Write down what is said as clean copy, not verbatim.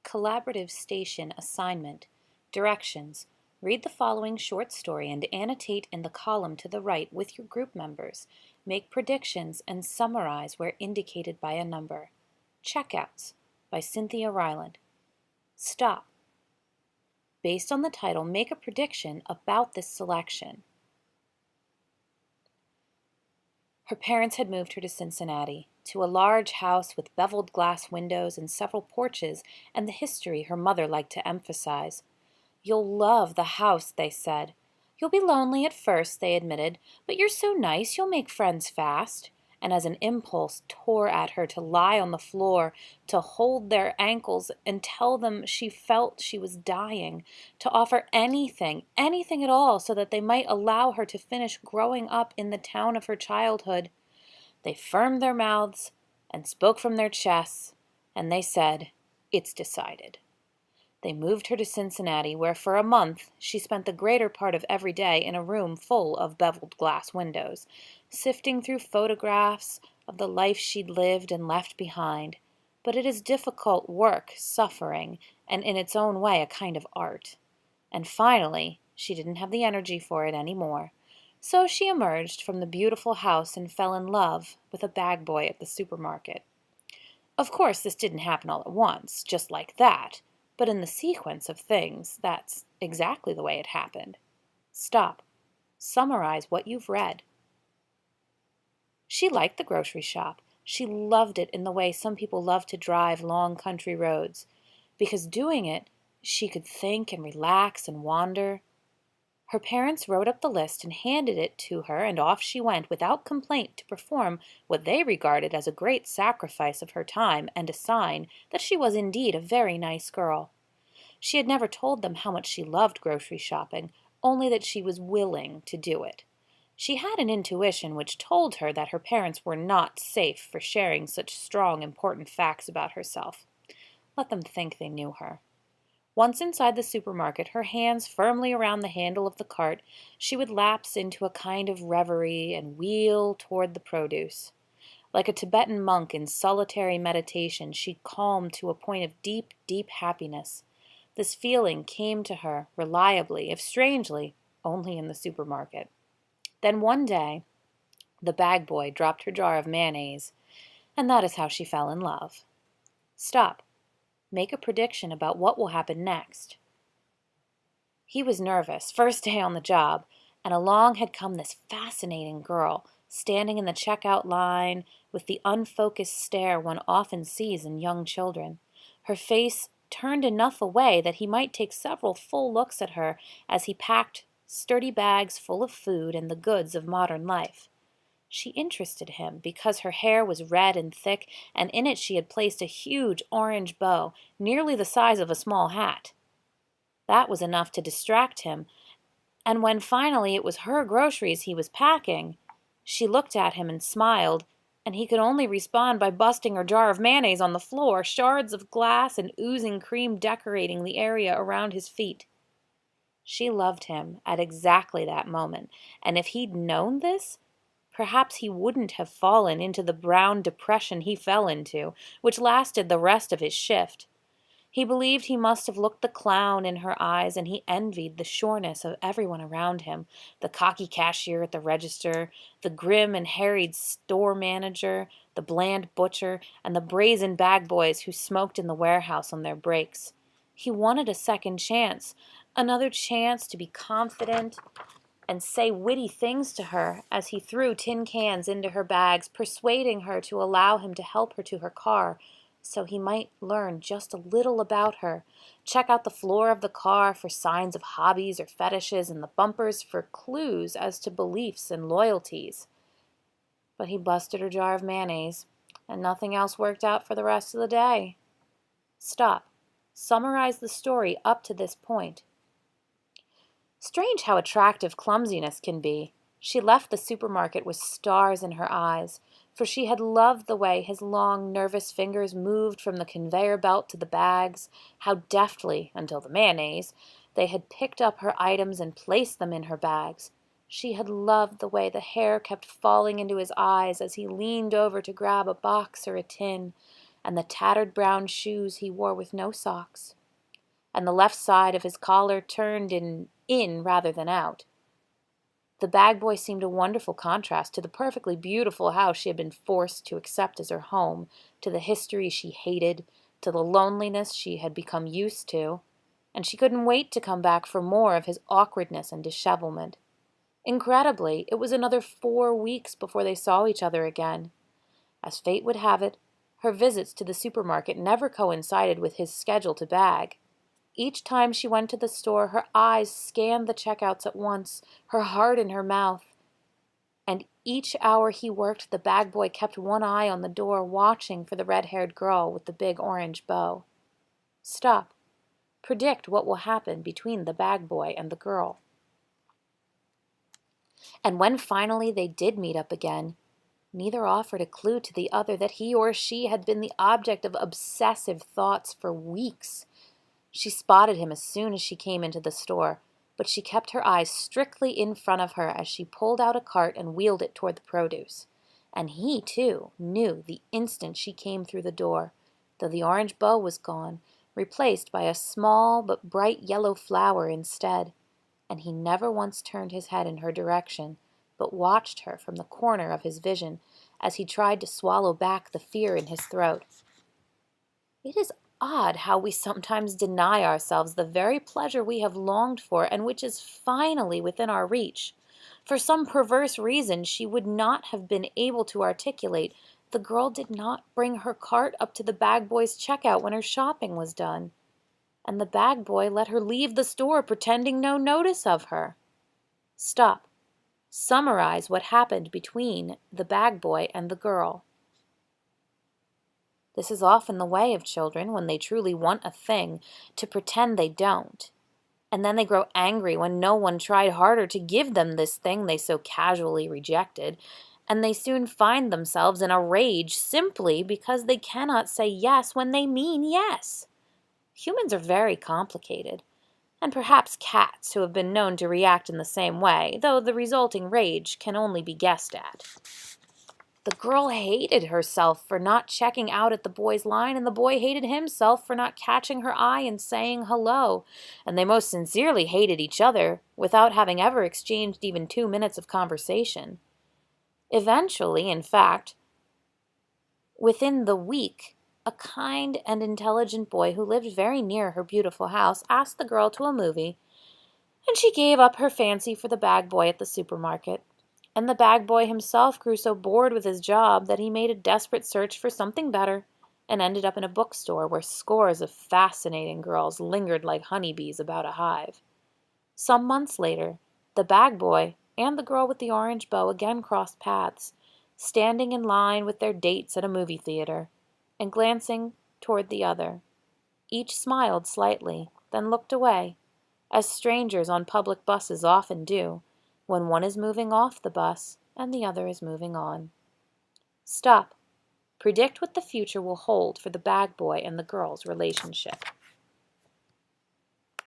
Collaborative Station Assignment. Directions. Read the following short story and annotate in the column to the right with your group members. Make predictions and summarize where indicated by a number. Checkouts by Cynthia Ryland. Stop. Based on the title, make a prediction about this selection. Her parents had moved her to Cincinnati, to a large house with beveled glass windows and several porches, and the history her mother liked to emphasize. "You'll love the house," they said. "You'll be lonely at first," they admitted, "but you're so nice you'll make friends fast." And as an impulse tore at her to lie on the floor, to hold their ankles and tell them she felt she was dying, to offer anything, anything at all, so that they might allow her to finish growing up in the town of her childhood, they firmed their mouths and spoke from their chests, and they said, "It's decided." They moved her to Cincinnati, where for a month she spent the greater part of every day in a room full of beveled glass windows, sifting through photographs of the life she'd lived and left behind. But it is difficult work, suffering, and in its own way a kind of art. And finally, she didn't have the energy for it any more. So she emerged from the beautiful house and fell in love with a bag boy at the supermarket. Of course, this didn't happen all at once, just like that. But in the sequence of things, that's exactly the way it happened. Stop. Summarize what you've read. She liked the grocery shop. She loved it in the way some people love to drive long country roads. Because doing it, she could think and relax and wander. Her parents wrote up the list and handed it to her, and off she went without complaint to perform what they regarded as a great sacrifice of her time and a sign that she was indeed a very nice girl. She had never told them how much she loved grocery shopping, only that she was willing to do it. She had an intuition which told her that her parents were not safe for sharing such strong, important facts about herself. Let them think they knew her. Once inside the supermarket, her hands firmly around the handle of the cart, she would lapse into a kind of reverie and wheel toward the produce. Like a Tibetan monk in solitary meditation, she calmed to a point of deep, deep happiness. This feeling came to her, reliably, if strangely, only in the supermarket. Then one day, the bag boy dropped her jar of mayonnaise, and that is how she fell in love. Stop. Make a prediction about what will happen next. He was nervous, first day on the job, and along had come this fascinating girl, standing in the checkout line with the unfocused stare one often sees in young children. Her face turned enough away that he might take several full looks at her as he packed sturdy bags full of food and the goods of modern life. She interested him because her hair was red and thick, and in it she had placed a huge orange bow, nearly the size of a small hat. That was enough to distract him, and when finally it was her groceries he was packing, she looked at him and smiled, and he could only respond by busting her jar of mayonnaise on the floor, shards of glass and oozing cream decorating the area around his feet. She loved him at exactly that moment, and if he'd known this, perhaps he wouldn't have fallen into the brown depression he fell into, which lasted the rest of his shift. He believed he must have looked the clown in her eyes, and he envied the sureness of everyone around him, the cocky cashier at the register, the grim and harried store manager, the bland butcher, and the brazen bag boys who smoked in the warehouse on their breaks. He wanted a second chance, another chance to be confident and say witty things to her as he threw tin cans into her bags, persuading her to allow him to help her to her car so he might learn just a little about her, check out the floor of the car for signs of hobbies or fetishes and the bumpers for clues as to beliefs and loyalties. But he busted her jar of mayonnaise, and nothing else worked out for the rest of the day. Stop. Summarize the story up to this point. Strange how attractive clumsiness can be. She left the supermarket with stars in her eyes, for she had loved the way his long, nervous fingers moved from the conveyor belt to the bags, how deftly, until the mayonnaise, they had picked up her items and placed them in her bags. She had loved the way the hair kept falling into his eyes as he leaned over to grab a box or a tin. and the tattered brown shoes he wore with no socks, and the left side of his collar turned in rather than out. The bag boy seemed a wonderful contrast to the perfectly beautiful house she had been forced to accept as her home, to the history she hated, to the loneliness she had become used to, and she couldn't wait to come back for more of his awkwardness and dishevelment. Incredibly, it was another 4 weeks before they saw each other again. As fate would have it, her visits to the supermarket never coincided with his schedule to bag. Each time she went to the store, her eyes scanned the checkouts at once, her heart in her mouth. And each hour he worked, the bag boy kept one eye on the door, watching for the red-haired girl with the big orange bow. Stop. Predict what will happen between the bag boy and the girl. And when finally they did meet up again, neither offered a clue to the other that he or she had been the object of obsessive thoughts for weeks. She spotted him as soon as she came into the store, but she kept her eyes strictly in front of her as she pulled out a cart and wheeled it toward the produce. And he, too, knew the instant she came through the door, though the orange bow was gone, replaced by a small but bright yellow flower instead. And he never once turned his head in her direction, but watched her from the corner of his vision as he tried to swallow back the fear in his throat. It is odd how we sometimes deny ourselves the very pleasure we have longed for and which is finally within our reach. For some perverse reason she would not have been able to articulate, the girl did not bring her cart up to the bag boy's checkout when her shopping was done, and the bag boy let her leave the store pretending no notice of her. Stop. Summarize what happened between the bag boy and the girl. This is often the way of children when they truly want a thing, to pretend they don't. And then they grow angry when no one tried harder to give them this thing they so casually rejected, and they soon find themselves in a rage simply because they cannot say yes when they mean yes. Humans are very complicated, and perhaps cats who have been known to react in the same way, though the resulting rage can only be guessed at. The girl hated herself for not checking out at the boy's line, and the boy hated himself for not catching her eye and saying hello, and they most sincerely hated each other without having ever exchanged even 2 minutes of conversation. Eventually, in fact, within the week, a kind and intelligent boy who lived very near her beautiful house asked the girl to a movie, and she gave up her fancy for the bag boy at the supermarket. And the bag boy himself grew so bored with his job that he made a desperate search for something better and ended up in a bookstore where scores of fascinating girls lingered like honeybees about a hive. Some months later, the bag boy and the girl with the orange bow again crossed paths, standing in line with their dates at a movie theater, and glancing toward the other. Each smiled slightly, then looked away, as strangers on public buses often do, when one is moving off the bus and the other is moving on. Stop. Predict what the future will hold for the bag boy and the girl's relationship.